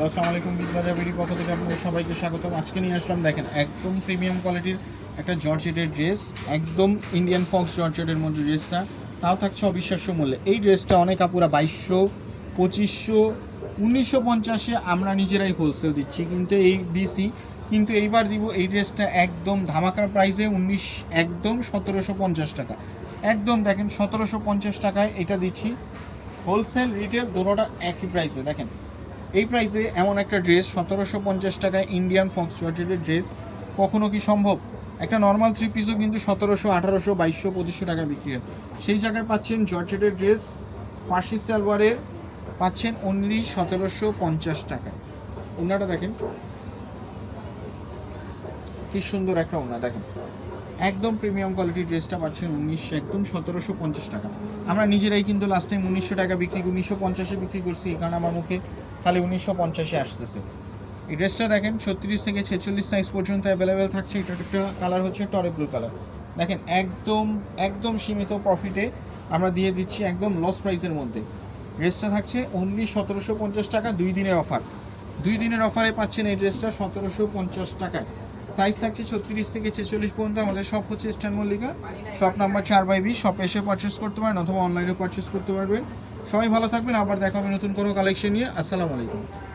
আসসালামু আলাইকুম। বিজবাজার বিডি পক্ষ থেকে আপনাদের সবাইকে স্বাগতম। আজকে নিয়ে আসলাম, দেখেন, একদম প্রিমিয়াম কোয়ালিটির একটা জর্জেটের ড্রেস, একদম ইন্ডিয়ান ফক্স জর্জেটের মধ্যে ড্রেসটা, তাও থাকছে অবিশ্বাস্য মূল্যে। এই ড্রেসটা অনেক আপুরা 2200, 2500, 1950-এ আমরা নিজেরাই হোলসেল দিচ্ছি, কিন্তু এইবার দিব এই ড্রেসটা একদম ধামাকার প্রাইসে একদম 1750 টাকা। একদম দেখেন 1750 টাকায় এটা দিচ্ছি। হোলসেল রিটেল দুটোটা একই প্রাইসে। দেখেন এই প্রাইসে এমন একটা ড্রেস 1750 টাকায় ইন্ডিয়ান ফক্স জর্জেটের ড্রেস কখনো কি সম্ভব? একটা নর্মাল থ্রি পিসও কিন্তু 1700, 1800, 2200, 2500 টাকা বিক্রি হয়। সেই জায়গায় পাচ্ছেন জর্জেটের ড্রেস ফার্সি সালোয়ারের, পাচ্ছেন অনলি 1750 টাকায়। ওনাটা দেখেন কি সুন্দর একটা ওনা, দেখেন একদম প্রিমিয়াম কোয়ালিটির ড্রেসটা পাচ্ছেন একদম 1750 টাকা। আমরা নিজেরাই কিন্তু লাস্ট টাইম 1900 টাকা 1950-এ বিক্রি করছি, এই কারণে আমার মুখে খালি 1950-এ আসতেছে। এই ড্রেসটা দেখেন 36 থেকে 46 সাইজ পর্যন্ত অ্যাভেলেবেল থাকছে। এটার একটা কালার হচ্ছে টরে ব্লু কালার। দেখেন একদম একদম সীমিত প্রফিটে আমরা দিয়ে দিচ্ছি, একদম লস প্রাইসের মধ্যে। ড্রেসটা থাকছে অনলি 1750 টাকা, 2 দিনের অফার। 2 দিনের অফারে পাচ্ছেন এই ড্রেসটা 1750 টাকায়। সাইজ থাকছে 36 থেকে 46 পর্যন্ত। আমাদের শপ হচ্ছে ইস্টার্ন মল্লিকা, শপ নাম্বার 4/20। শপে এসে পারচেস করতে পারেন অথবা অনলাইনে পারচেস করতে পারবেন। সবাই ভালো থাকবেন, আবার দেখা হবে নতুন কোনো কালেকশন নিয়ে। আসসালামু আলাইকুম।